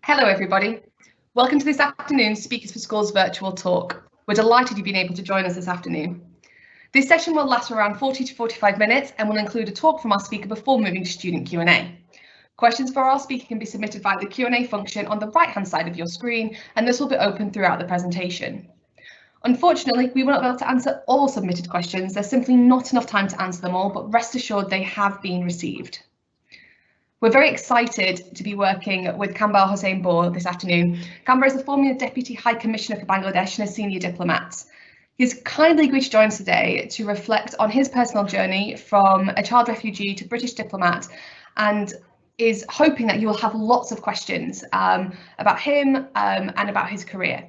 Hello everybody. Welcome to this afternoon's Speakers for Schools virtual talk. We're delighted you've been able to join us this afternoon. This session will last around 40 to 45 minutes and will include a talk from our speaker before moving to student Q&A. Questions for our speaker can be submitted via the Q&A function on the right-hand side of your screen, and this will be open throughout the presentation. Unfortunately, we will not be able to answer all submitted questions. There's simply not enough time to answer them all, but rest assured they have been received. We're very excited to be working with Kanbar Hossein Bor this afternoon. Kanbar is the former Deputy High Commissioner for Bangladesh and a senior diplomat. He's kindly agreed to join us today to reflect on his personal journey from a child refugee to British diplomat, and is hoping that you will have lots of questions about him and about his career.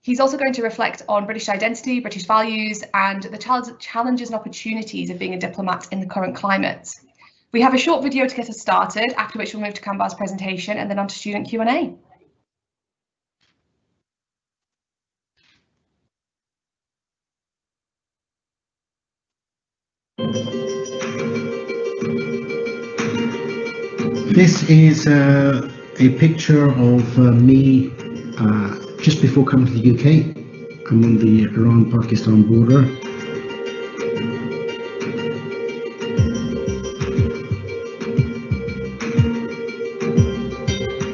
He's also going to reflect on British identity, British values, and the challenges and opportunities of being a diplomat in the current climate. We have a short video to get us started, after which we'll move to Kanbar's presentation and then on to student Q&A. This is a picture of me just before coming to the UK. I'm on the Iran-Pakistan border.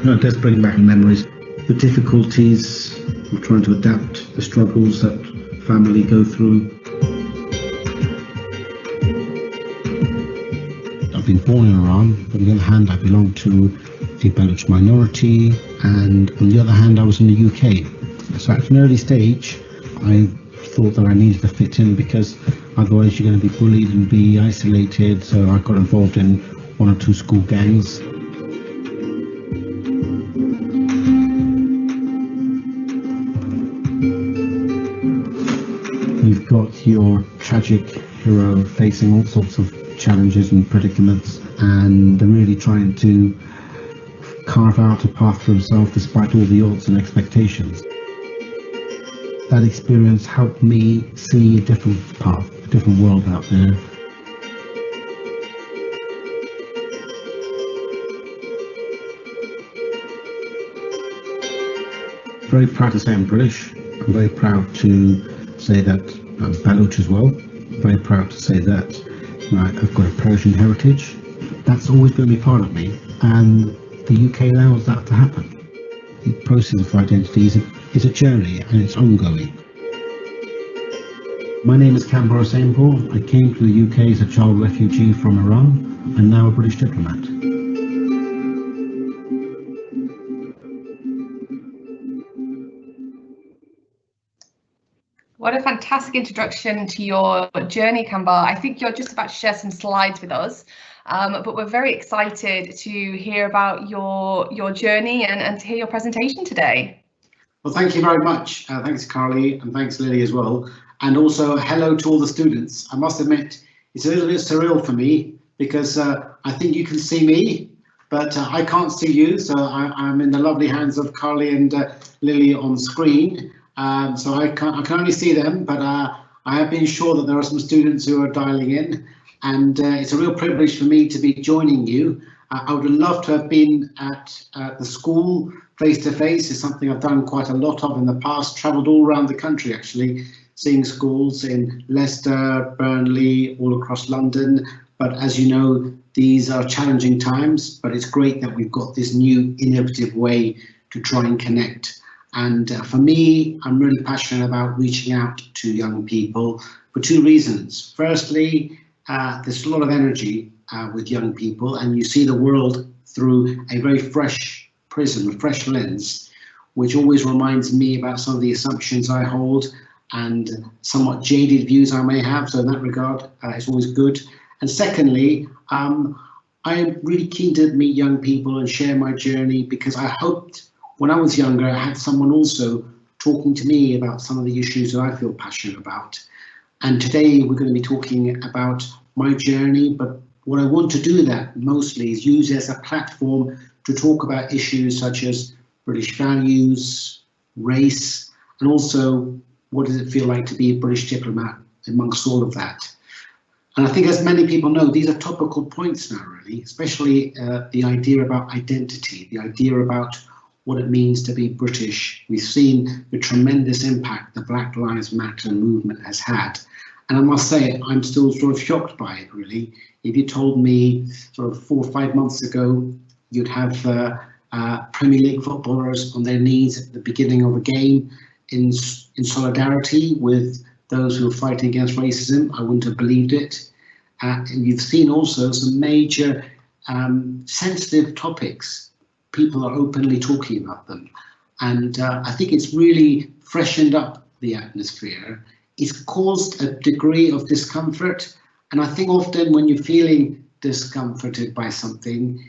It does bring back memories, the difficulties of trying to adapt, the struggles that family go through. I've been born in Iran, but on the other hand I belong to a Baloch minority, and on the other hand I was in the UK. So at an early stage I thought that I needed to fit in, because otherwise you're going to be bullied and be isolated, so I got involved in one or two school gangs. You've got your tragic hero facing all sorts of challenges and predicaments, and really trying to carve out a path for himself despite all the odds and expectations. That experience helped me see a different path, a different world out there. Very proud to say I'm British. I'm very proud to say that I'm Baloch as well. Very proud to say that I've got a Persian heritage. That's always going to be part of me, and the UK allows that to happen. The process of identity is a journey, and it's ongoing. My name is Kanbar Hossein Bor. I came to the UK as a child refugee from Iran, and now a British diplomat. What a fantastic introduction to your journey, Kanbar. I think you're just about to share some slides with us, but we're very excited to hear about your journey and to hear your presentation today. Well, thank you very much. Thanks, Carly, and thanks, Lily, as well. And also hello to all the students. I must admit, it's a little bit surreal for me, because I think you can see me, but I can't see you. So I'm in the lovely hands of Carly and Lily on screen. So I can only see them, but I have been sure that there are some students who are dialing in, and it's a real privilege for me to be joining you. I would love to have been at the school face to face. It's something I've done quite a lot of in the past, travelled all around the country actually, seeing schools in Leicester, Burnley, all across London. But as you know, these are challenging times, but it's great that we've got this new innovative way to try and connect. And for me, I'm really passionate about reaching out to young people for two reasons. Firstly, there's a lot of energy with young people, and you see the world through a very fresh prism, a fresh lens, which always reminds me about some of the assumptions I hold and somewhat jaded views I may have. So in that regard, it's always good. And secondly, I am really keen to meet young people and share my journey, because I hoped when I was younger, I had someone also talking to me about some of the issues that I feel passionate about. And today we're going to be talking about my journey, but what I want to do that mostly is use it as a platform to talk about issues such as British values, race, and also what does it feel like to be a British diplomat amongst all of that. And I think, as many people know, these are topical points now, really, especially the idea about identity, the idea about what it means to be British. We've seen the tremendous impact the Black Lives Matter movement has had. And I must say, I'm still sort of shocked by it, really. If you told me sort of 4 or 5 months ago, you'd have Premier League footballers on their knees at the beginning of a game in solidarity with those who are fighting against racism, I wouldn't have believed it. And you've seen also some major sensitive topics. People are openly talking about them. And I think it's really freshened up the atmosphere. It's caused a degree of discomfort. And I think often when you're feeling discomforted by something,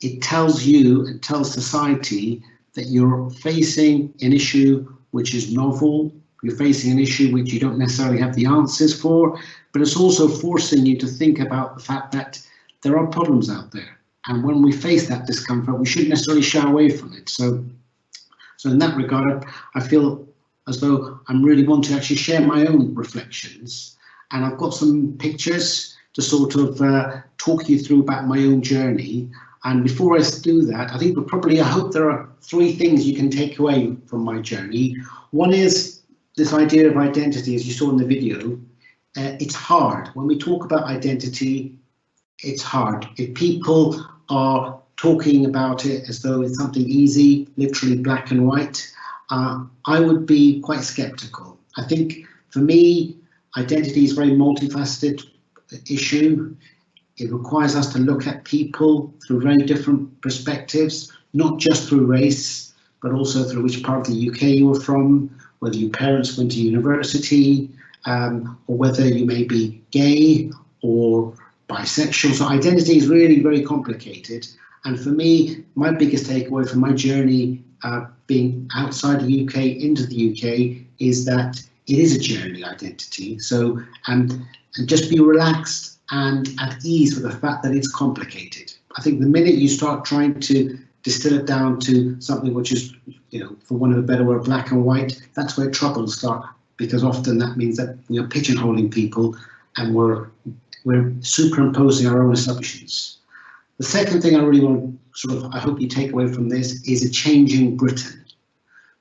it tells you and tells society that you're facing an issue which is novel. You're facing an issue which you don't necessarily have the answers for, but it's also forcing you to think about the fact that there are problems out there. And when we face that discomfort, we shouldn't necessarily shy away from it. So in that regard, I feel as though I'm really want to actually share my own reflections. And I've got some pictures to sort of talk you through about my own journey. And before I do that, I think I hope there are 3 things you can take away from my journey. One is this idea of identity, as you saw in the video. It's hard. When we talk about identity, it's hard. If people are talking about it as though it's something easy, literally black and white, I would be quite skeptical. I think for me, identity is a very multifaceted issue. It requires us to look at people through very different perspectives, not just through race, but also through which part of the UK you were from, whether your parents went to university, or whether you may be gay or bisexual. So identity is really very complicated. And for me, my biggest takeaway from my journey being outside the UK into the UK is that it is a journey, identity. So and just be relaxed and at ease with the fact that it's complicated. I think the minute you start trying to distill it down to something which is, you know, for want of a better word, black and white, that's where troubles start, because often that means that we are pigeonholing people and we're superimposing our own assumptions. The second thing I really want to I hope you take away from this is a changing Britain.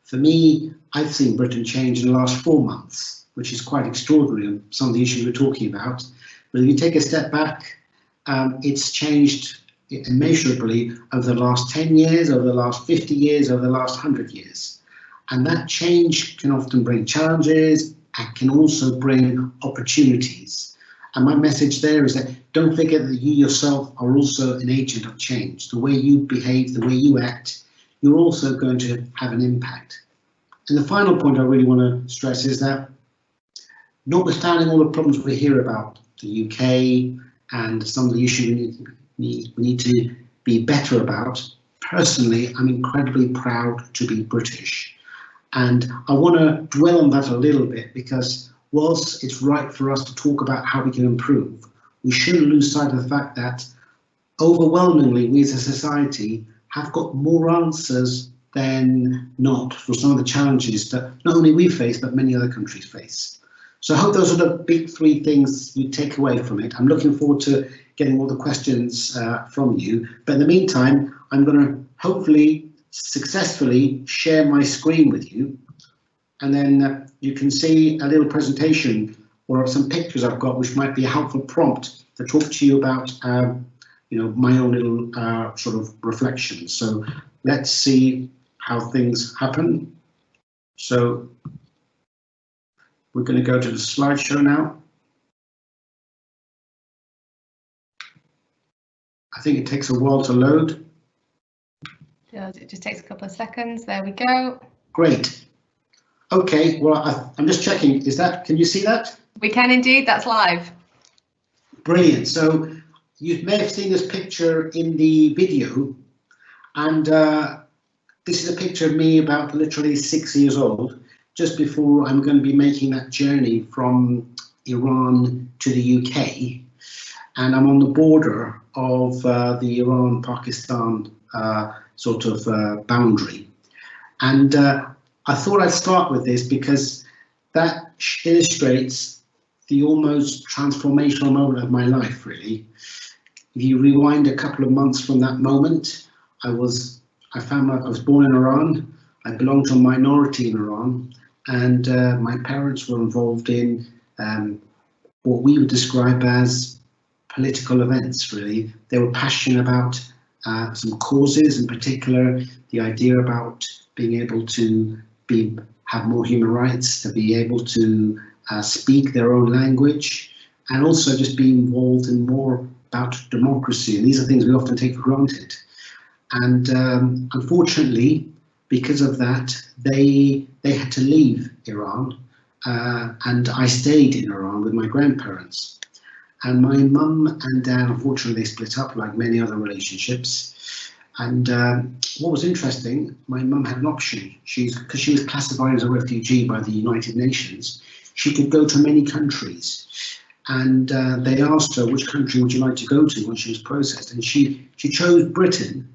For me, I've seen Britain change in the last 4 months, which is quite extraordinary on some of the issues we're talking about. But if you take a step back, it's changed immeasurably over the last 10 years, over the last 50 years, over the last 100 years. And that change can often bring challenges and can also bring opportunities. And my message there is that don't forget that you yourself are also an agent of change. The way you behave, the way you act, you're also going to have an impact. And the final point I really want to stress is that notwithstanding all the problems we hear about the UK and some of the issues we need to be better about, personally, I'm incredibly proud to be British. And I want to dwell on that a little bit, because whilst it's right for us to talk about how we can improve, we shouldn't lose sight of the fact that overwhelmingly we as a society have got more answers than not for some of the challenges that not only we face, but many other countries face. So I hope those are the big 3 things you take away from it. I'm looking forward to getting all the questions from you. But in the meantime, I'm going to hopefully successfully share my screen with you. And then you can see a little presentation or some pictures I've got, which might be a helpful prompt to talk to you about, you know, my own little sort of reflections. So let's see how things happen. So we're going to go to the slideshow now. I think it takes a while to load. It just takes a couple of seconds. There we go. Great. Okay, well, I'm just checking. Can you see that? We can indeed. That's live. Brilliant. So you may have seen this picture in the video, and this is a picture of me about literally 6 years old, just before I'm going to be making that journey from Iran to the UK. And I'm on the border of the Iran-Pakistan sort of boundary. And I thought I'd start with this because that illustrates the almost transformational moment of my life, really. If you rewind a couple of months from that moment, I I was born in Iran. I belong to a minority in Iran, and my parents were involved in what we would describe as political events, really. They were passionate about some causes, in particular, the idea about being able to have more human rights, to be able to speak their own language, and also just be involved in more about democracy. And these are things we often take for granted. And unfortunately, because of that, they had to leave Iran, and I stayed in Iran with my grandparents. And my mum and dad, unfortunately, they split up like many other relationships. And what was interesting, my mum had an option. Because she was classified as a refugee by the United Nations, she could go to many countries. And they asked her, which country would you like to go to when she was processed? And she chose Britain.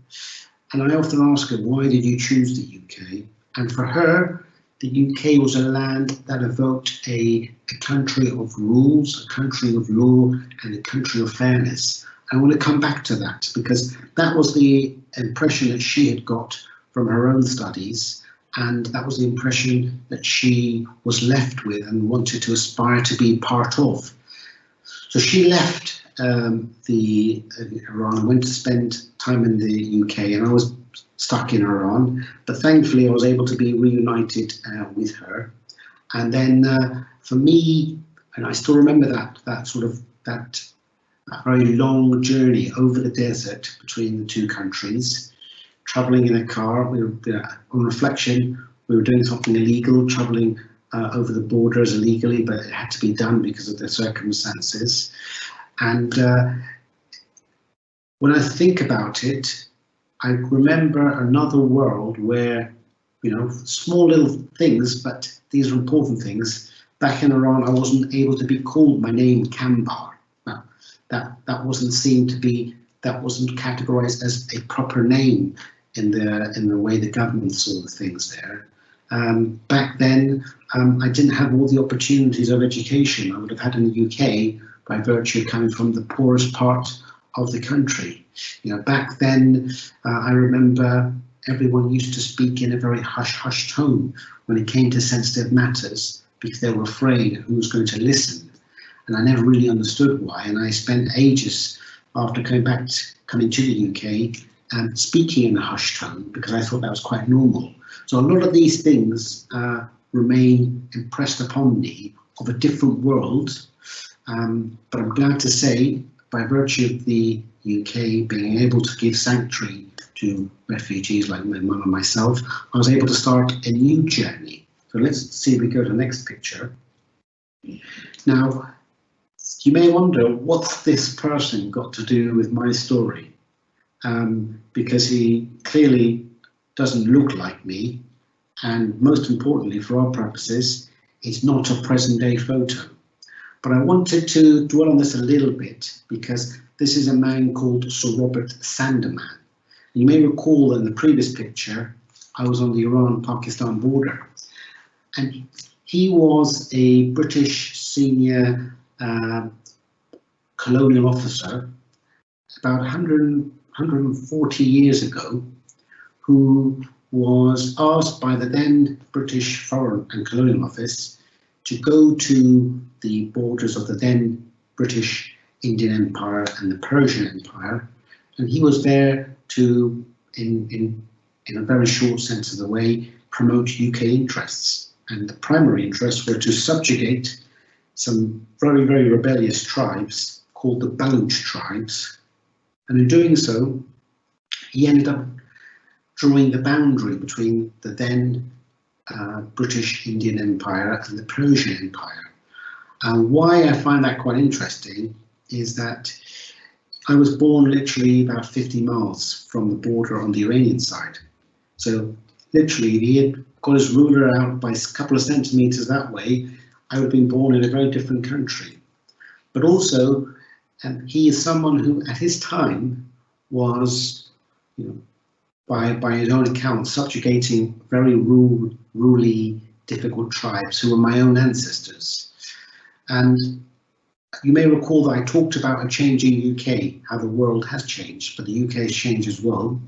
And I often ask her, why did you choose the UK? And for her, the UK was a land that evoked a country of rules, a country of law, and a country of fairness. I want to come back to that because that was the impression that she had got from her own studies, and that was the impression that she was left with and wanted to aspire to be part of. So she left Iran and went to spend time in the UK, and I was stuck in Iran, but thankfully I was able to be reunited with her. And then for me, and I still remember that very long journey over the desert between the two countries, traveling in a car. We were, on reflection, we were doing something illegal, traveling over the borders illegally, but it had to be done because of the circumstances. And when I think about it, I remember another world where, small little things, but these are important things. Back in Iran, I wasn't able to be called my name, Kanbar. Now, that wasn't seen to be, that wasn't categorized as a proper name in the way the government saw the things there. Back then, I didn't have all the opportunities of education I would have had in the UK by virtue of coming from the poorest part of the country. Back then, I remember everyone used to speak in a very hush-hush tone when it came to sensitive matters because they were afraid who was going to listen. And I never really understood why. And I spent ages after coming to the UK speaking in a hushed tone because I thought that was quite normal. So a lot of these things remain impressed upon me of a different world. But I'm glad to say, by virtue of the UK being able to give sanctuary to refugees like my mum and myself, I was able to start a new journey. So let's see if we go to the next picture. Now, you may wonder, what's this person got to do with my story? Because he clearly doesn't look like me, and most importantly, for our purposes, it's not a present day photo. But I wanted to dwell on this a little bit because this is a man called Sir Robert Sandersman. You may recall in the previous picture, I was on the Iran-Pakistan border, and he was a British senior colonial officer about 140 years ago, who was asked by the then British Foreign and Colonial Office to go to the borders of the then British Indian Empire and the Persian Empire, and he was there to, in a very short sense of the way, promote UK interests. And the primary interests were to subjugate some very, very rebellious tribes called the Baloch tribes. And in doing so, he ended up drawing the boundary between the then British Indian Empire and the Persian Empire. And why I find that quite interesting is that I was born literally about 50 miles from the border on the Iranian side. So literally, he had got his ruler out by a couple of centimeters that way, I would have been born in a very different country. But also, he is someone who at his time was, by his own account, subjugating very ruly, difficult tribes who were my own ancestors. And you may recall that I talked about a changing UK, how the world has changed, but the UK has changed as well.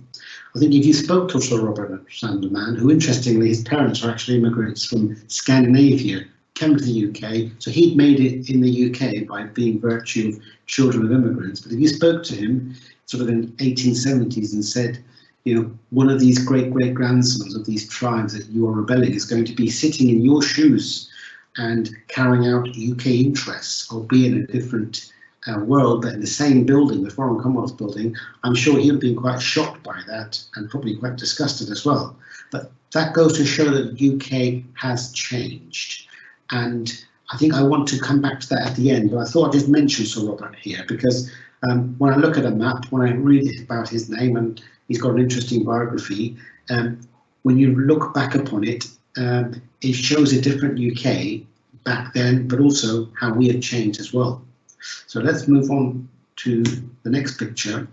I think if you spoke to Sir Robert Sandersman, who interestingly his parents are actually immigrants from Scandinavia, came to the UK, so he'd made it in the UK by being virtue of children of immigrants. But if you spoke to him sort of in 1870s and said, you know, one of these great-great-grandsons of these tribes that you are rebelling is going to be sitting in your shoes and carrying out UK interests, albeit in a different world, but in the same building, the Foreign Commonwealth building, I'm sure he'd have been quite shocked by that and probably quite disgusted as well. But that goes to show that the UK has changed. And I think I want to come back to that at the end, but I thought I'd just mention Sir Robert here because when I look at a map, when I read about his name, and he's got an interesting biography, when you look back upon it, it shows a different UK back then, but also how we have changed as well. So let's move on to the next picture.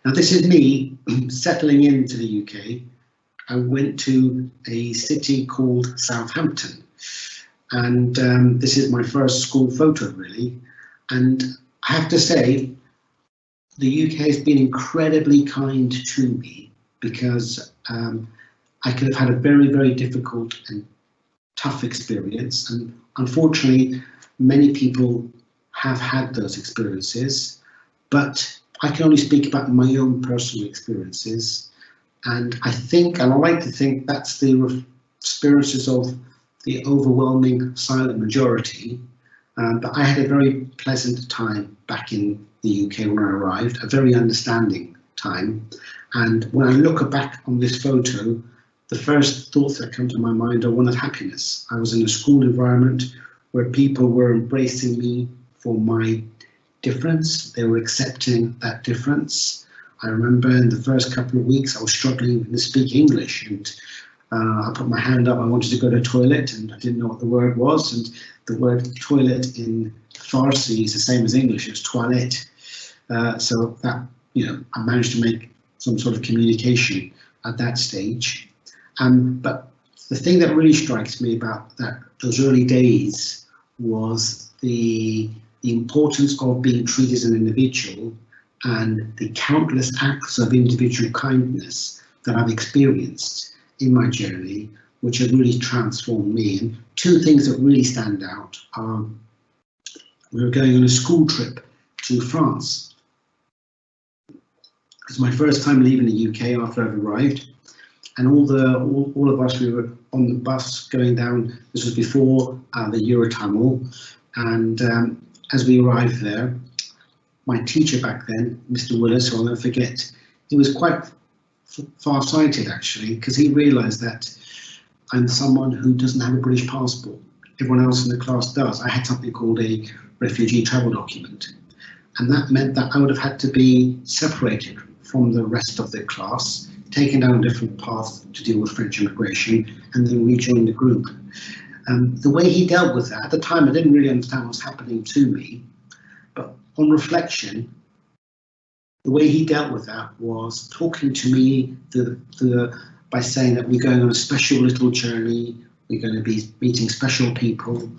Now this is me settling into the UK. I went to a city called Southampton, and this is my first school photo really. And I have to say, the UK has been incredibly kind to me because I could have had a very, very difficult and tough experience, and unfortunately many people have had those experiences, but I can only speak about my own personal experiences, and I think, and I like to think, that's the experiences of the overwhelming silent majority. But I had a very pleasant time back in the UK when I arrived, a very understanding time. And when I look back on this photo, the first thoughts that come to my mind are one of happiness. I was in a school environment where people were embracing me for my difference. They were accepting that difference. I remember in the first couple of weeks I was struggling to speak English, and I put my hand up, I wanted to go to the toilet and I didn't know what the word was, and the word toilet in Farsi is the same as English, it's toilette. So that, you know, I managed to make some sort of communication at that stage. But the thing that really strikes me about those early days was the importance of being treated as an individual and the countless acts of individual kindness that I've experienced in my journey, which have really transformed me. And two things that really stand out are, we were going on a school trip to France. It was my first time leaving the UK after I've arrived, and all of us, we were on the bus going down. This was before the Eurotunnel, and as we arrived there, my teacher back then, Mr. Willis, who I'll never forget, he was quite far-sighted actually, because he realised that I'm someone who doesn't have a British passport. Everyone else in the class does. I had something called a refugee travel document, and that meant that I would have had to be separated from the rest of the class, taken down a different path to deal with French immigration, and then rejoin the group. The way he dealt with that, at the time I didn't really understand what was happening to me, but on reflection, the way he dealt with that was talking to me by saying that we're going on a special little journey, we're going to be meeting special people,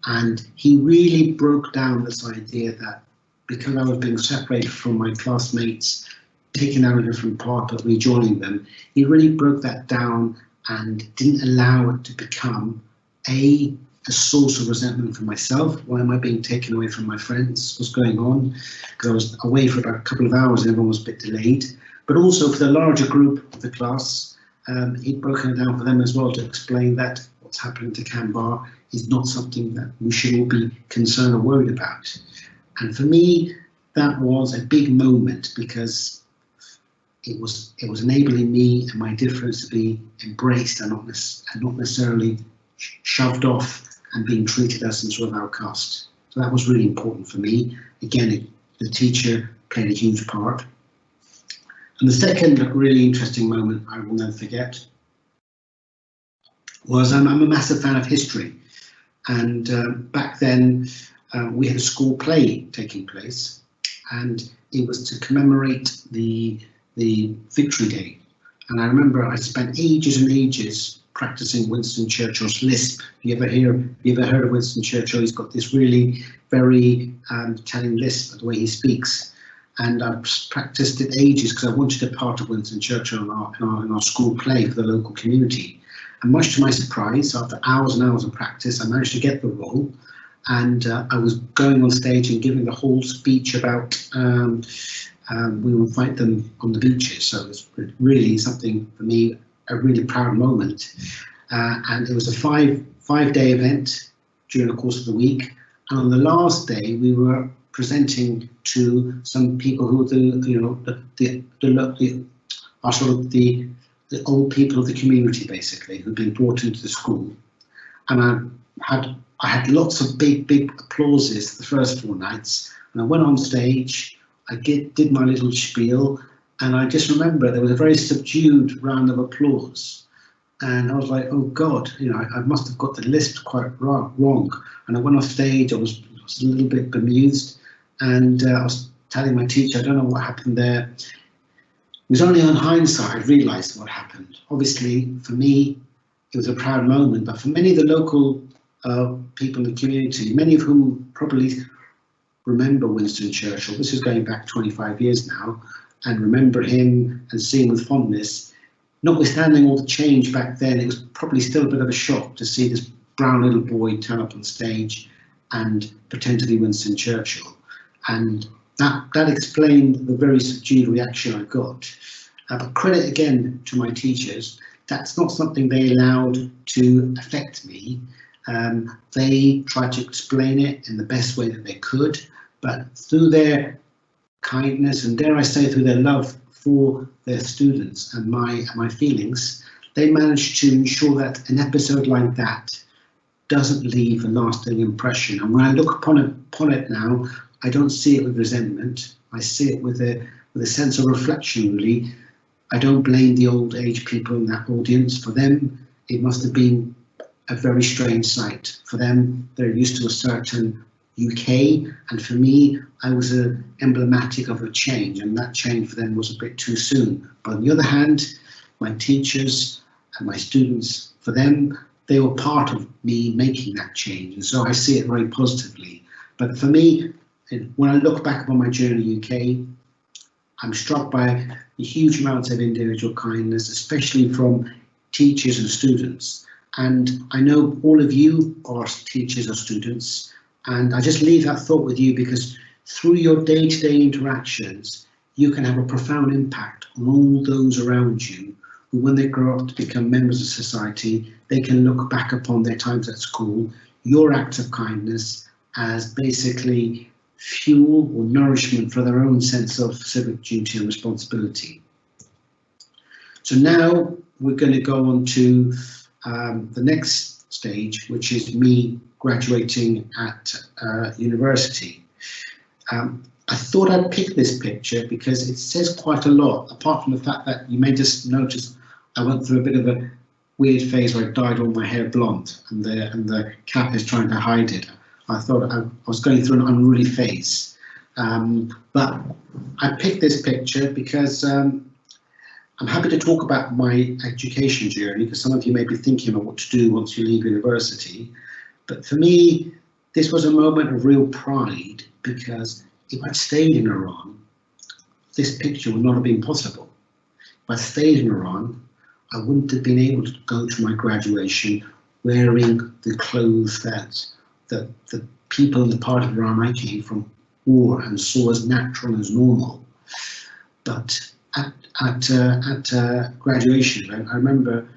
and he really broke down this idea that because I was being separated from my classmates, taken out a different path but rejoining them, he really broke that down and didn't allow it to become a source of resentment for myself. Why am I being taken away from my friends? What's going on? Because I was away for about a couple of hours and everyone was a bit delayed. But also for the larger group of the class, he'd broken it down for them as well to explain that what's happening to Kanbar is not something that we should all be concerned or worried about. And for me, that was a big moment because it was enabling me and my difference to be embraced and not necessarily shoved off and being treated as some sort of outcast. So that was really important for me. Again, the teacher played a huge part. And the second really interesting moment I will never forget was I'm a massive fan of history. And back then we had a school play taking place, and it was to commemorate the Victory Day. And I remember I spent ages and ages practicing Winston Churchill's lisp. You ever heard of Winston Churchill? He's got this really very telling lisp of the way he speaks. and I've practiced it ages because I wanted a part of Winston Churchill in our school play for the local community. And much to my surprise, after hours and hours of practice, I managed to get the role. And I was going on stage and giving the whole speech about we will fight them on the beaches. So it was really something for me, a really proud moment. And it was a five-day event during the course of the week. And on the last day, we were presenting to some people who were the old people of the community, basically, who'd been brought into the school. And I had lots of big applauses the first 4 nights, and I went on stage. I did my little spiel, and I just remember there was a very subdued round of applause, and I was like, oh God, I must have got the list quite wrong. And I went off stage. I was a little bit bemused, and I was telling my teacher, I don't know what happened there. It was only on hindsight I realised what happened. Obviously, for me, it was a proud moment, but for many of the local people in the community, many of whom probably remember Winston Churchill, this is going back 25 years now, and remember him and see him with fondness. Notwithstanding all the change back then, it was probably still a bit of a shock to see this brown little boy turn up on stage and pretend to be Winston Churchill. And that explained the very subdued reaction I got. But credit again to my teachers, that's not something they allowed to affect me. They tried to explain it in the best way that they could, but through their kindness and, dare I say, through their love for their students and my feelings, they managed to ensure that an episode like that doesn't leave a lasting impression. And when I look upon it now, I don't see it with resentment. I see it with a sense of reflection, really. I don't blame the old age people in that audience. For them, it must have been a very strange sight. For them, they're used to a certain UK, and for me, I was emblematic of a change, and that change for them was a bit too soon. But on the other hand, my teachers and my students, for them, they were part of me making that change, and so I see it very positively. But for me, when I look back upon my journey in the UK, I'm struck by the huge amounts of individual kindness, especially from teachers and students. And I know all of you are teachers or students, and I just leave that thought with you, because through your day-to-day interactions, you can have a profound impact on all those around you, who when they grow up to become members of society, they can look back upon their times at school, your acts of kindness, as basically fuel or nourishment for their own sense of civic duty and responsibility. So now we're going to go on to the next stage, which is me graduating at university. I thought I'd pick this picture because it says quite a lot, apart from the fact that you may just notice I went through a bit of a weird phase where I dyed all my hair blonde, and the cap is trying to hide it. I thought I was going through an unruly phase. But I picked this picture because I'm happy to talk about my education journey, because some of you may be thinking about what to do once you leave university. But for me, this was a moment of real pride, because if I'd stayed in Iran, this picture would not have been possible. If I stayed in Iran, I wouldn't have been able to go to my graduation wearing the clothes that the people in the part of Iran I came from wore and saw as natural and as normal. But at graduation, I remember,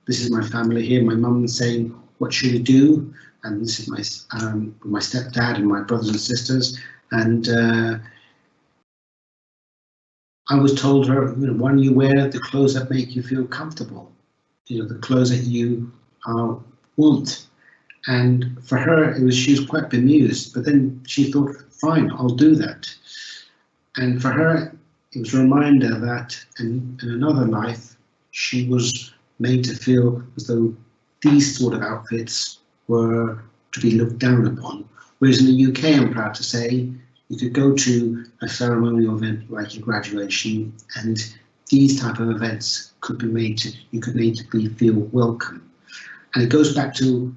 this is my family here, my mum saying, what should we do? And this is my stepdad and my brothers and sisters. And I was told her, why don't you wear the clothes that make you feel comfortable? The clothes that you want. And for her, she was quite bemused, but then she thought, fine, I'll do that. And for her, it was a reminder that in another life, she was made to feel as though these sort of outfits were to be looked down upon. Whereas in the UK, I'm proud to say, you could go to a ceremonial event like your graduation, and these type of events could be made to, you could make to feel welcome. And it goes back to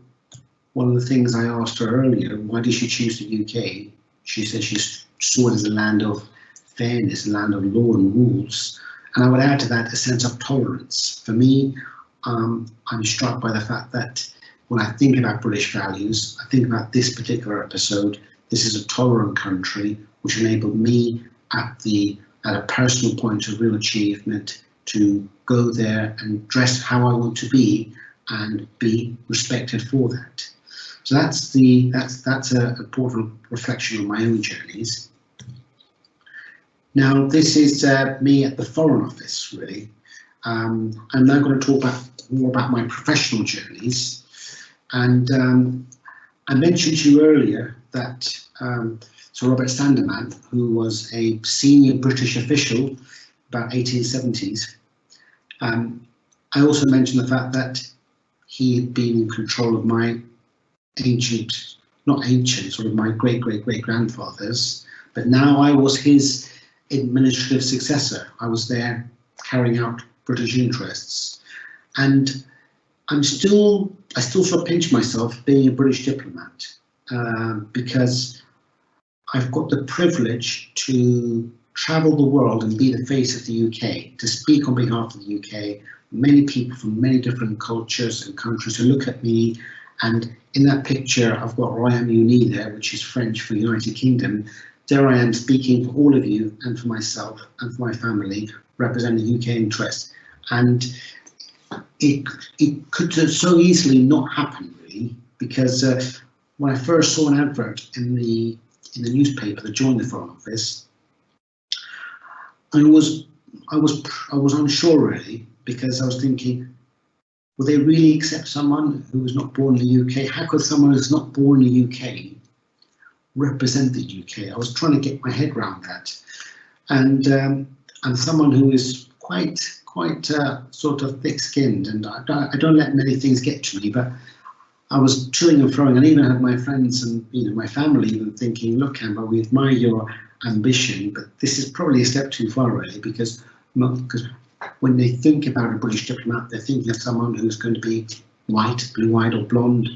one of the things I asked her earlier, why did she choose the UK? She said she saw it as a land of fairness, a land of law and rules. And I would add to that a sense of tolerance. For me, I'm struck by the fact that when I think about British values, I think about this particular episode. This is a tolerant country which enabled me at a personal point of real achievement to go there and dress how I want to be and be respected for that. So that's a important reflection on my own journeys. Now this is me at the Foreign Office, really. I'm now going to talk more about my professional journeys. And I mentioned to you earlier that Sir Robert Sandersman, who was a senior British official about 1870s, I also mentioned the fact that he had been in control of my sort of my great-great-great-grandfathers, but now I was his administrative successor. I was there carrying out British interests. And I still sort of pinch myself being a British diplomat, because I've got the privilege to travel the world and be the face of the UK, to speak on behalf of the UK. Many people from many different cultures and countries who look at me, and in that picture I've got Royaume-Uni there, which is French for United Kingdom. There I am speaking for all of you and for myself and for my family, representing UK interests. And it could so easily not happen, really, because when I first saw an advert in the newspaper that joined the Foreign Office, I was unsure, really, because I was thinking, will they really accept someone who was not born in the UK? How could someone who's not born in the UK represent the UK? I was trying to get my head around that, and I'm someone who is quite sort of thick-skinned, and I don't let many things get to me. But I was toing and froing, and even had my friends and my family even thinking, "Look, Kanbar, we admire your ambition, but this is probably a step too far, really, because when they think about a British diplomat, they're thinking of someone who's going to be white, blue-eyed, or blonde,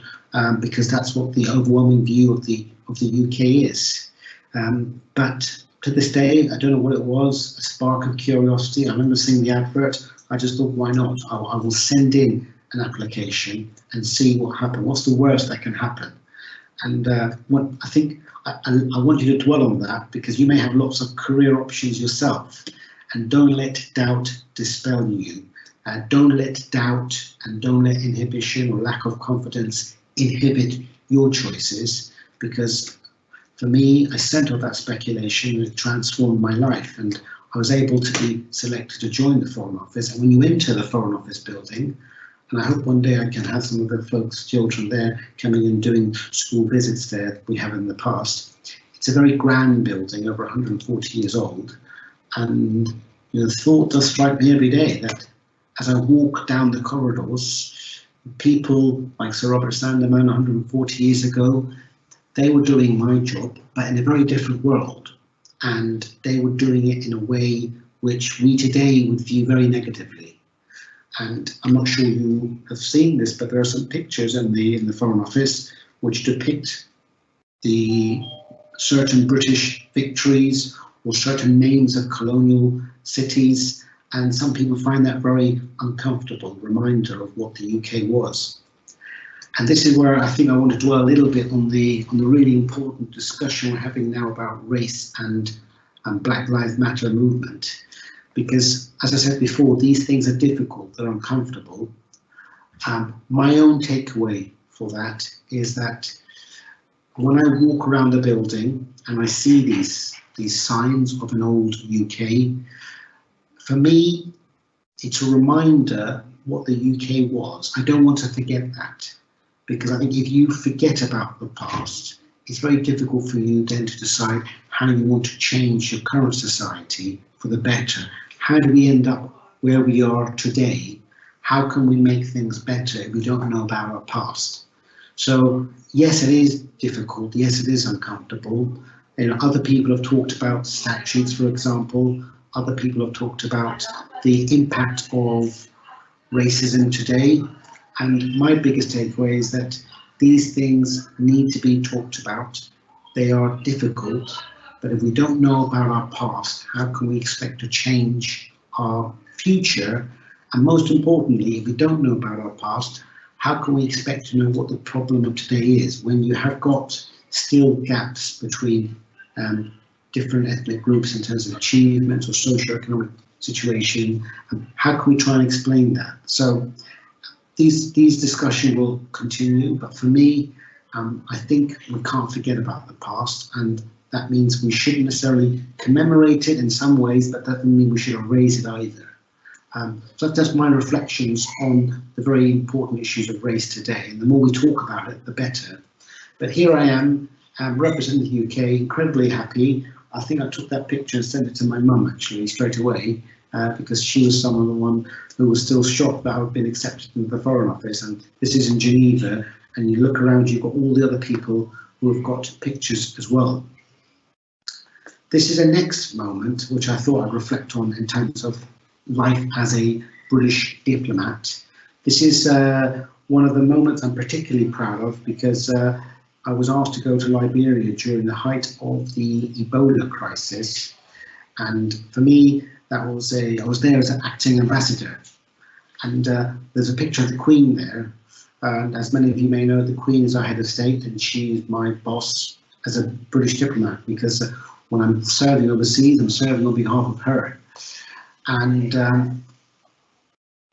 because that's what the overwhelming view of the UK is." But to this day, I don't know what it was, a spark of curiosity. I remember seeing the advert. I just thought, why not? I will send in an application and see what happens. What's the worst that can happen? And what I think I want you to dwell on that, because you may have lots of career options yourself, and don't let doubt dispel you. Don't let doubt and don't let inhibition or lack of confidence inhibit your choices, because for me, I sent off that speculation and it transformed my life, and I was able to be selected to join the Foreign Office. And when you enter the Foreign Office building, and I hope one day I can have some of the folks' children there coming and doing school visits there that we have in the past. It's a very grand building, over 140 years old, and the thought does strike me every day that as I walk down the corridors, people like Sir Robert Sandersman 140 years ago, they were doing my job, but in a very different world, and they were doing it in a way which we today would view very negatively. And I'm not sure you have seen this, but there are some pictures in the Foreign Office which depict the certain British victories or certain names of colonial cities, and some people find that very uncomfortable reminder of what the UK was. And this is where I think I want to dwell a little bit on the really important discussion we're having now about race and Black Lives Matter movement. Because, as I said before, these things are difficult, they're uncomfortable. My own takeaway for that is that when I walk around the building and I see these signs of an old UK, for me, it's a reminder what the UK was. I don't want to forget that, because I think if you forget about the past, it's very difficult for you then to decide how you want to change your current society for the better. How do we end up where we are today? How can we make things better if we don't know about our past? So yes, it is difficult. Yes, it is uncomfortable. Other people have talked about statutes, for example. Other people have talked about the impact of racism today. And my biggest takeaway is that these things need to be talked about. They are difficult, But if we don't know about our past, how can we expect to change our future? And most importantly, if we don't know about our past, how can we expect to know what the problem of today is when you have got still gaps between different ethnic groups in terms of achievements or socio-economic situation? How can we try and explain that? So these discussions will continue, but for me, I think we can't forget about the past, and that means we shouldn't necessarily commemorate it in some ways, but that doesn't mean we should erase it either. So that's just my reflections on the very important issues of race today, and the more we talk about it, the better. But here I am, representing the UK, incredibly happy. I think I took that picture and sent it to my mum actually straight away, because she was some of the one who was still shocked that I've been accepted into the Foreign Office, and this is in Geneva, and you look around, you've got all the other people who have got pictures as well. This is a next moment which I thought I'd reflect on in terms of life as a British diplomat. This is one of the moments I'm particularly proud of, because I was asked to go to Liberia during the height of the Ebola crisis, and for me that was I was there as an acting ambassador, and there's a picture of the Queen there, and as many of you may know, the Queen is our head of state and she's my boss as a British diplomat, because when I'm serving overseas, I'm serving on behalf of her. And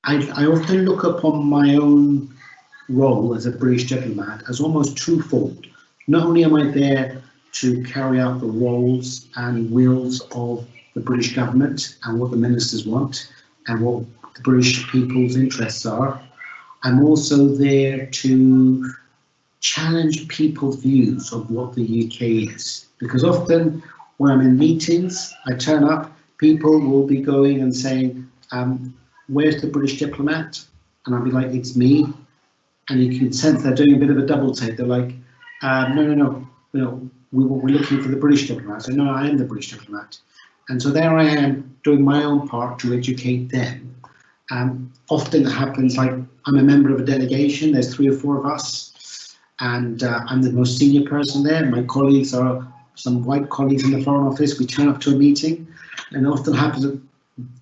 I often look upon my own role as a British diplomat as almost twofold. Not only am I there to carry out the roles and wills of the British government and what the ministers want and what the British people's interests are, I'm also there to challenge people's views of what the UK is. Because often when I'm in meetings, I turn up, people will be going and saying, where's the British diplomat? And I'll be like, it's me. And you can sense they're doing a bit of a double take. They're like, no, we're looking for the British diplomat. So no, I am the British diplomat. And so there I am doing my own part to educate them. Often it happens like I'm a member of a delegation, there's 3 or 4 of us, and I'm the most senior person there. My colleagues are some white colleagues in the Foreign Office. We turn up to a meeting, and it often happens that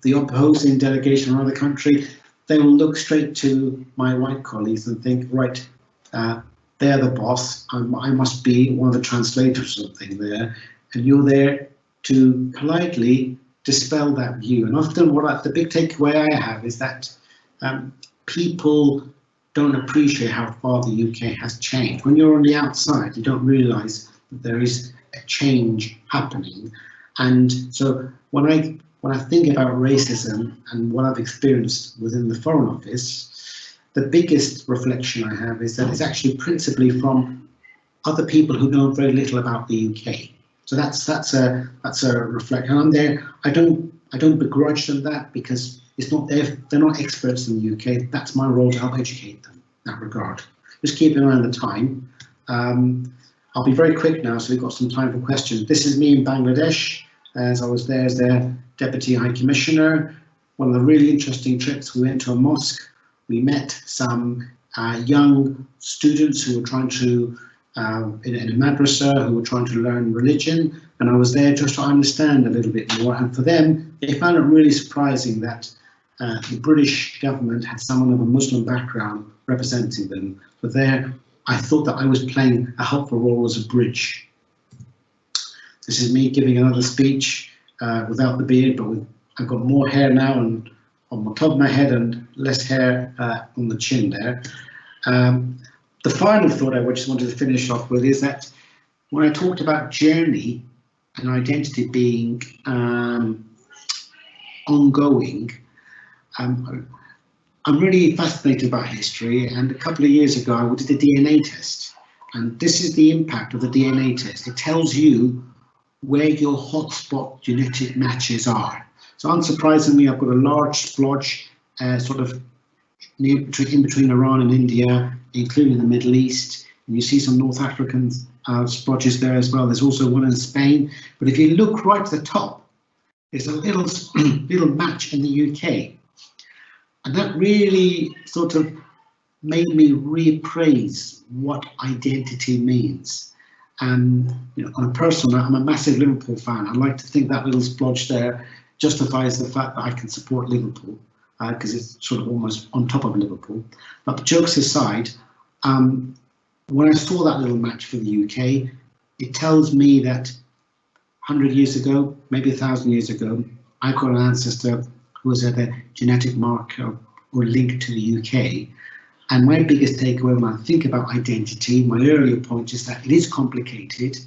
the opposing delegation from another country, they will look straight to my white colleagues and think, right, they're the boss, I must be one of the translators or something there, and you're there to politely dispel that view. And often the big takeaway I have is that people don't appreciate how far the UK has changed. When you're on the outside, you don't realise that there is a change happening. And so when I think about racism and what I've experienced within the Foreign Office, the biggest reflection I have is that it's actually principally from other people who know very little about the UK. So that's a reflection. I'm there. I don't begrudge them that, because it's not they're not experts in the UK. That's my role to help educate them in that regard. Just keep an eye on the time. I'll be very quick now, so we've got some time for questions. This is me in Bangladesh, as I was there as their Deputy High Commissioner. One of the really interesting trips, we went to a mosque. We met some young students who were trying to, in a madrasa, who were trying to learn religion, and I was there just to understand a little bit more. And for them, they found it really surprising that the British government had someone of a Muslim background representing them. But there, I thought that I was playing a helpful role as a bridge. This is me giving another speech without the beard, but I've got more hair now and on the top of my head and less hair on the chin there. The final thought I just wanted to finish off with is that when I talked about journey and identity being ongoing, I'm really fascinated by history, and a couple of years ago I did a DNA test, and this is the impact of the DNA test. It tells you where your hotspot genetic matches are. So unsurprisingly, I've got a large splodge sort of in between Iran and India, including the Middle East, and you see some North African splodges there as well. There's also one in Spain, but if you look right to the top, there's a little match in the UK. And that really sort of made me reappraise what identity means. And on a personal note, I'm a massive Liverpool fan. I like to think that little splodge there justifies the fact that I can support Liverpool, because it's sort of almost on top of Liverpool. But jokes aside, when I saw that little match for the UK, it tells me that 100 years ago, maybe 1,000 years ago, I've got an ancestor who was at a genetic marker or link to the UK. And my biggest takeaway when I think about identity, my earlier point is that it is complicated,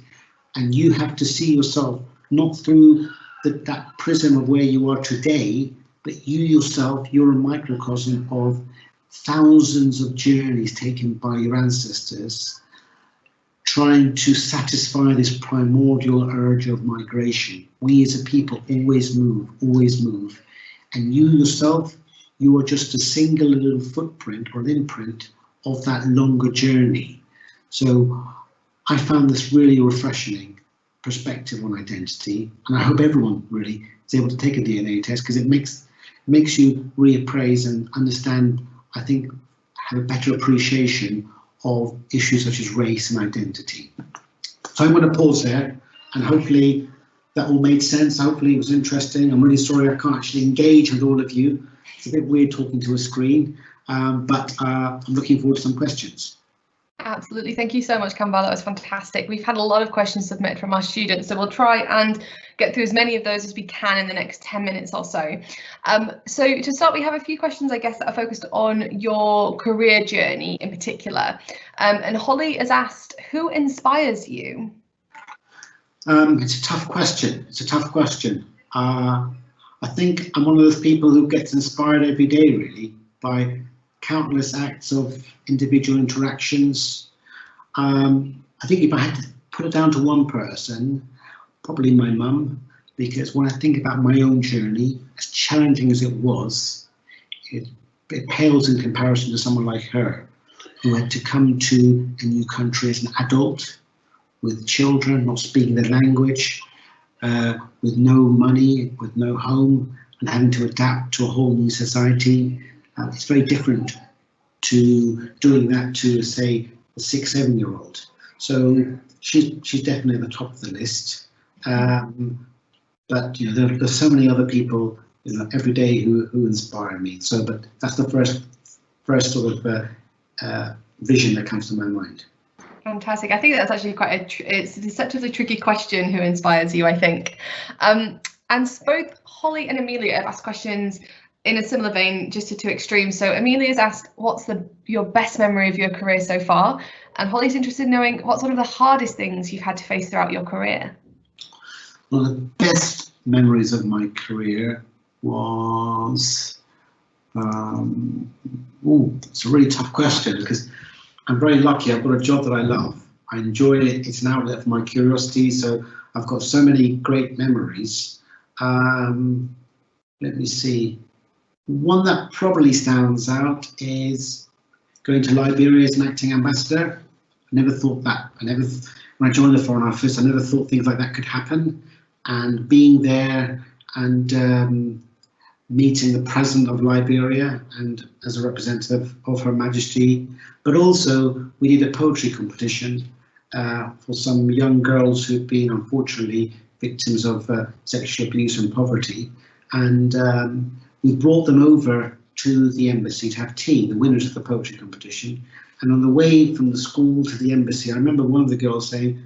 and you have to see yourself not through that prism of where you are today, but you yourself, you're a microcosm of thousands of journeys taken by your ancestors, trying to satisfy this primordial urge of migration. We as a people always move, always move. And you yourself, you are just a single little footprint or an imprint of that longer journey. So I found this really refreshing perspective on identity, and I hope everyone really is able to take a DNA test, because it makes you reappraise and understand, I think, have a better appreciation of issues such as race and identity. So I'm going to pause there, and hopefully that all made sense. Hopefully it was interesting. I'm really sorry I can't actually engage with all of you. It's a bit weird talking to a screen, but I'm looking forward to some questions. Absolutely. Thank you so much, Kanbar. That was fantastic. We've had a lot of questions submitted from our students, so we'll try and get through as many of those as we can in the next 10 minutes or so. So to start, we have a few questions, I guess, that are focused on your career journey in particular. And Holly has asked, who inspires you? It's a tough question. It's a tough question. I think I'm one of those people who gets inspired every day, really, by countless acts of individual interactions. I think if I had to put it down to one person, probably my mum, because when I think about my own journey, as challenging as it was, it pales in comparison to someone like her, who had to come to a new country as an adult, with children, not speaking the language, with no money, with no home, and having to adapt to a whole new society. It's very different to doing that to, say, a 6-7-year-old. So she's definitely at the top of the list. But there's so many other people every day who inspire me. So, but that's the first sort of vision that comes to my mind. Fantastic. I think that's actually it's a deceptively tricky question, who inspires you, I think. And both Holly and Amelia have asked questions in a similar vein, just to two extremes. So Amelia's asked, what's your best memory of your career so far? And Holly's interested in knowing what sort of the hardest things you've had to face throughout your career. Well, the best memories of my career was, it's a really tough question, because I'm very lucky. I've got a job that I love. I enjoy it. It's an outlet for my curiosity. So I've got so many great memories. Let me see. One that probably stands out is going to Liberia as an acting ambassador. I never thought that. When I joined the Foreign Office, I never thought things like that could happen. And being there and meeting the President of Liberia and as a representative of Her Majesty, but also we did a poetry competition for some young girls who've been unfortunately victims of sexual abuse and poverty, and we brought them over to the embassy to have tea, the winners of the poetry competition. And on the way from the school to the embassy, I remember one of the girls saying,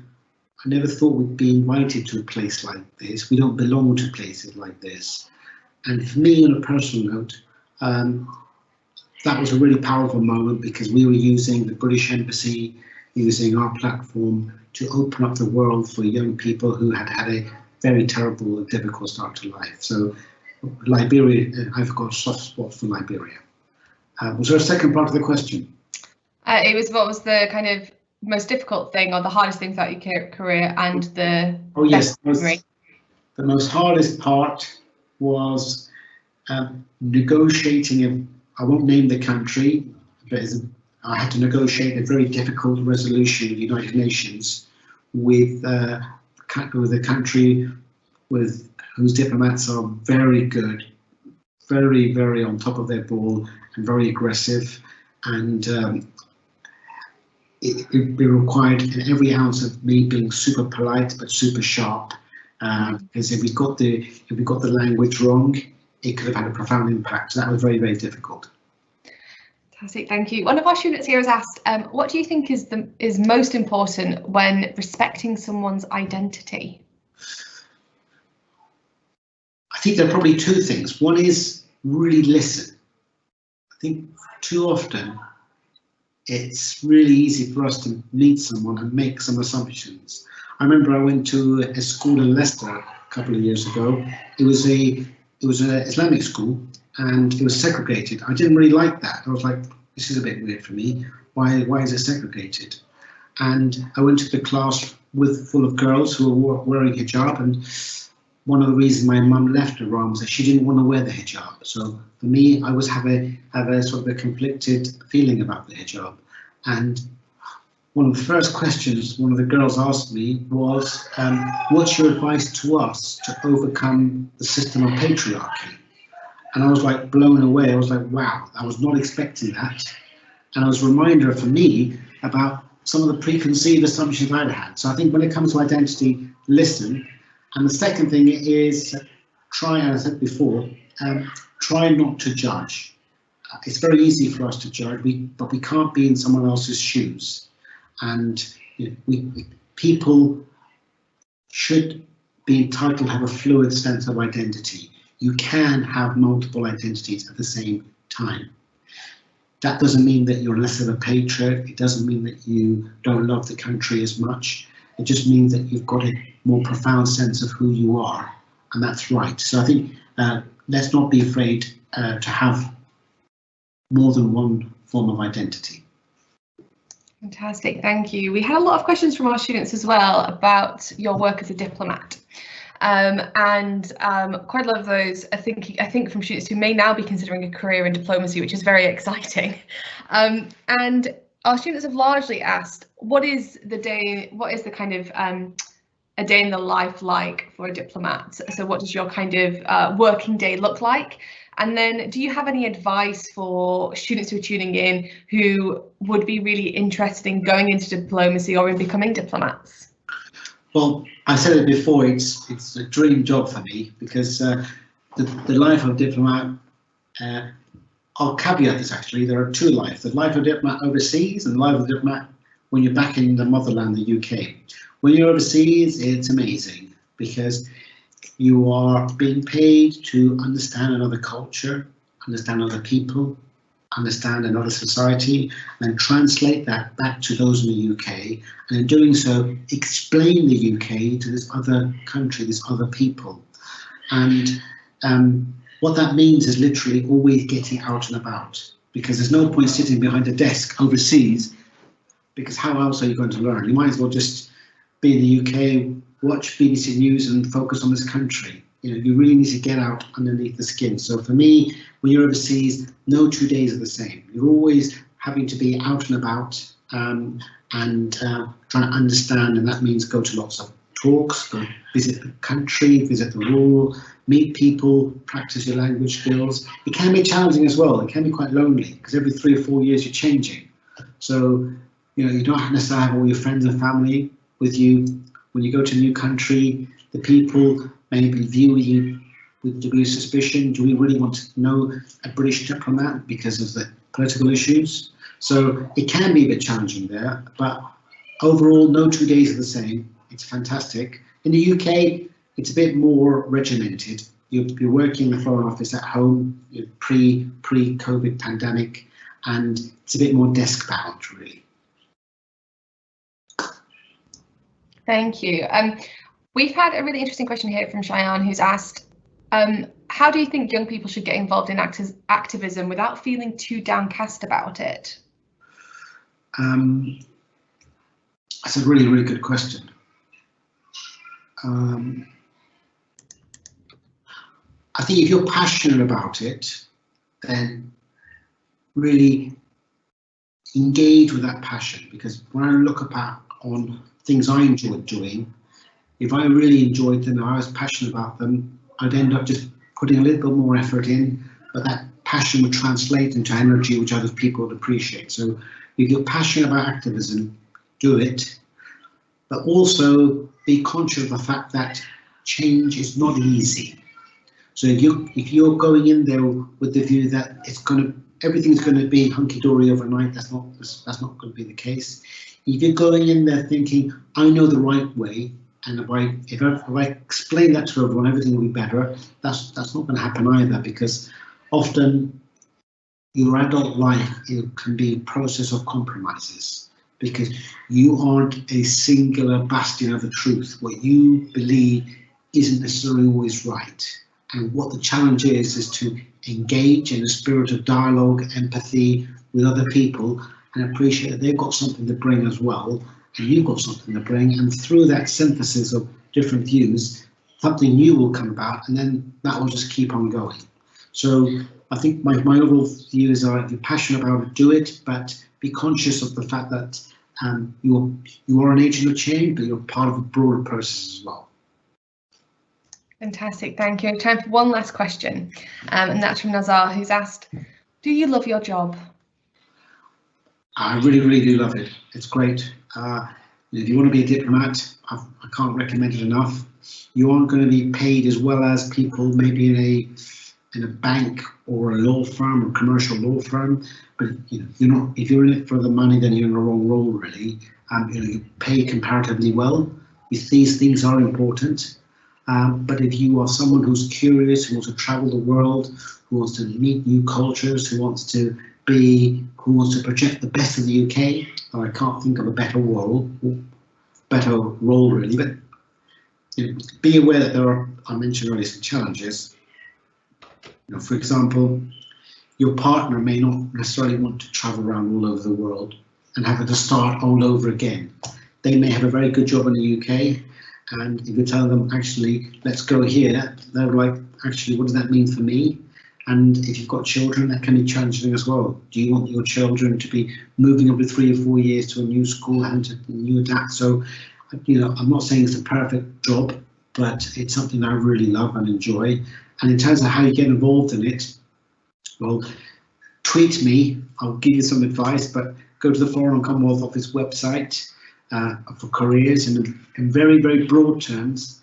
I never thought we'd be invited to a place like this. We don't belong to places like this. And for me, on a personal note, that was a really powerful moment, because we were using the British Embassy, using our platform to open up the world for young people who had had a very terrible and difficult start to life. So Liberia, I've got a soft spot for Liberia. Was there a second part of the question? It was, what was the kind of most difficult thing or the hardest thing about your career, and the the most hardest part was negotiating I won't name the country, but I had to negotiate a very difficult resolution of the United Nations with a country whose diplomats are very good, very, very on top of their ball and very aggressive. And it required every ounce of me being super polite but super sharp, because if we got the language wrong, it could have had a profound impact. So that was very, very difficult. Fantastic, thank you. One of our students here has asked, what do you think is most important when respecting someone's identity? I think there are probably two things. One is really listen. I think too often it's really easy for us to meet someone and make some assumptions. I remember I went to a school in Leicester a couple of years ago. It was an Islamic school and it was segregated. I didn't really like that. I was like, this is a bit weird for me. Why is it segregated? And I went to the class full of girls who were wearing hijab, and one of the reasons my mum left Iran was that she didn't want to wear the hijab. So for me, I was have a sort of a conflicted feeling about the hijab. And one of the first questions one of the girls asked me was, what's your advice to us to overcome the system of patriarchy? And I was like blown away. I was like, wow, I was not expecting that. And it was a reminder for me about some of the preconceived assumptions I'd had. So I think when it comes to identity, listen. And the second thing is try, as I said before, try not to judge. It's very easy for us to judge, but we can't be in someone else's shoes. And you know, people should be entitled to have a fluid sense of identity. You can have multiple identities at the same time. That doesn't mean that you're less of a patriot. It doesn't mean that you don't love the country as much. It just means that you've got a more profound sense of who you are, and that's right. So I think let's not be afraid to have more than one form of identity. Fantastic, thank you. We had a lot of questions from our students as well about your work as a diplomat. Quite a lot of those I think from students who may now be considering a career in diplomacy, which is very exciting. And our students have largely asked, what is the kind of a day in the life like for a diplomat? So what does your kind of working day look like? And then do you have any advice for students who are tuning in who would be really interested in going into diplomacy or in becoming diplomats? Well, I said it before, it's a dream job for me, because the life of diplomat, I'll caveat this actually, there are two lives, the life of diplomat overseas and the life of diplomat when you're back in the motherland, the UK. When you're overseas, it's amazing because you are being paid to understand another culture, understand other people, understand another society, and then translate that back to those in the UK, and in doing so, explain the UK to this other country, this other people. And what that means is literally always getting out and about, because there's no point sitting behind a desk overseas, because how else are you going to learn? You might as well just be in the UK, watch BBC News and focus on this country. You know, you really need to get out underneath the skin. So for me, when you're overseas, no 2 days are the same. You're always having to be out and about and trying to understand, and that means go to lots of talks, go visit the country, visit the rural, meet people, practice your language skills. It can be challenging as well. It can be quite lonely because every 3 or 4 years you're changing. So, you know, you don't necessarily have all your friends and family with you. When you go to a new country, the people maybe view you with a degree of suspicion. Do we really want to know a British diplomat because of the political issues? So it can be a bit challenging there, but overall, no 2 days are the same. It's fantastic. In the UK, it's a bit more regimented. You're working in the Foreign Office at home, pre-COVID pandemic, and it's a bit more desk bound, really. Thank you. We've had a really interesting question here from Cheyenne, who's asked, how do you think young people should get involved in activism without feeling too downcast about it? That's a really, really good question. I think if you're passionate about it, then really engage with that passion, because when I look on things I enjoyed doing, if I really enjoyed them, I was passionate about them, I'd end up just putting a little bit more effort in, but that passion would translate into energy which other people would appreciate. So If you're passionate about activism, do it, but also be conscious of the fact that change is not easy. So if you're going in there with the view that everything's going to be hunky-dory overnight, that's not going to be the case. If you're going in there thinking, I know the right way, and if I explain that to everyone, everything will be better, that's not going to happen either, because often your adult life can be a process of compromises, because you aren't a singular bastion of the truth. What you believe isn't necessarily always right. And what the challenge is to engage in a spirit of dialogue, empathy with other people, and appreciate that they've got something to bring as well, and you've got something to bring. And through that synthesis of different views, something new will come about, and then that will just keep on going. So I think my overall view is if you're passionate about it, do it, but be conscious of the fact that you are an agent of change, but you're part of a broader process as well. Fantastic, thank you. Time for one last question, and that's from Nazar, who's asked, do you love your job? I really, really do love it. It's great. If you want to be a diplomat, I can't recommend it enough. You aren't going to be paid as well as people maybe in a bank or a law firm or commercial law firm, but you're not. If you're in it for the money, then you're in the wrong role, really. You pay comparatively well. These things are important. But if you are someone who's curious, who wants to travel the world, who wants to meet new cultures, who wants to project the best of the UK, and I can't think of a better role really. But be aware that there are, I mentioned earlier, some challenges. For example, your partner may not necessarily want to travel around all over the world and have to start all over again. They may have a very good job in the UK. And if you tell them, actually, let's go here, they're like, actually, what does that mean for me? And if you've got children, that can be challenging as well. Do you want your children to be moving every 3 or 4 years to a new school and to adapt? So, I'm not saying it's a perfect job, but it's something I really love and enjoy. And in terms of how you get involved in it, well, tweet me, I'll give you some advice, but go to the Foreign Commonwealth Office website. For careers, and in very, very broad terms,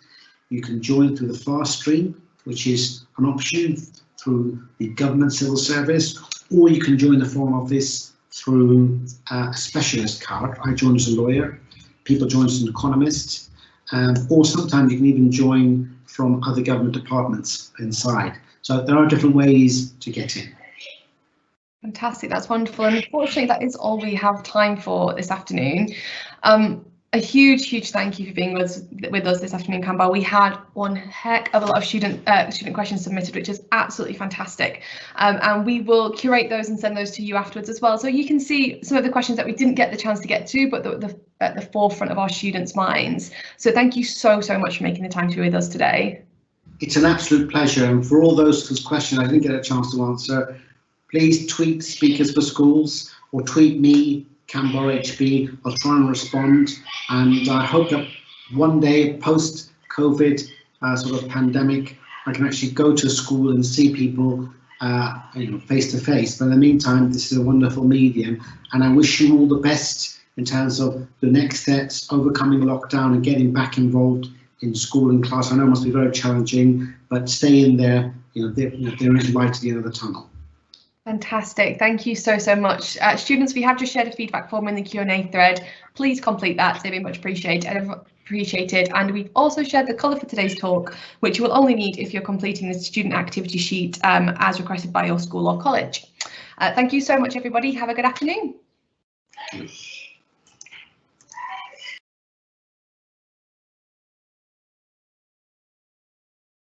you can join through the fast stream, which is an option through the government civil service, or you can join the Foreign Office through a specialist card. I joined as a lawyer, people join as an economist, or sometimes you can even join from other government departments inside. So there are different ways to get in. Fantastic, that's wonderful. And unfortunately, that is all we have time for this afternoon. A huge thank you for being with us this afternoon, Kanbar. We had one heck of a lot of student questions submitted, which is absolutely fantastic. And we will curate those and send those to you afterwards as well. So you can see some of the questions that we didn't get the chance to get to, but at the forefront of our students' minds. So thank you so much for making the time to be with us today. It's an absolute pleasure. And for all those whose questions I didn't get a chance to answer, please tweet Speakers for Schools or tweet me, Kanbar HB. I'll try and respond, and I hope that one day, post-COVID sort of pandemic, I can actually go to school and see people face to face. But in the meantime, this is a wonderful medium, and I wish you all the best in terms of the next steps, overcoming lockdown and getting back involved in school and class. I know it must be very challenging, but stay in there. There is light at the end of the tunnel. Fantastic, thank you so much. Students, we have just shared a feedback form in the Q&A thread. Please complete that, they'd be much appreciated. And we've also shared the colour for today's talk, which you will only need if you're completing the student activity sheet as requested by your school or college. Thank you so much, everybody. Have a good afternoon. Thank you.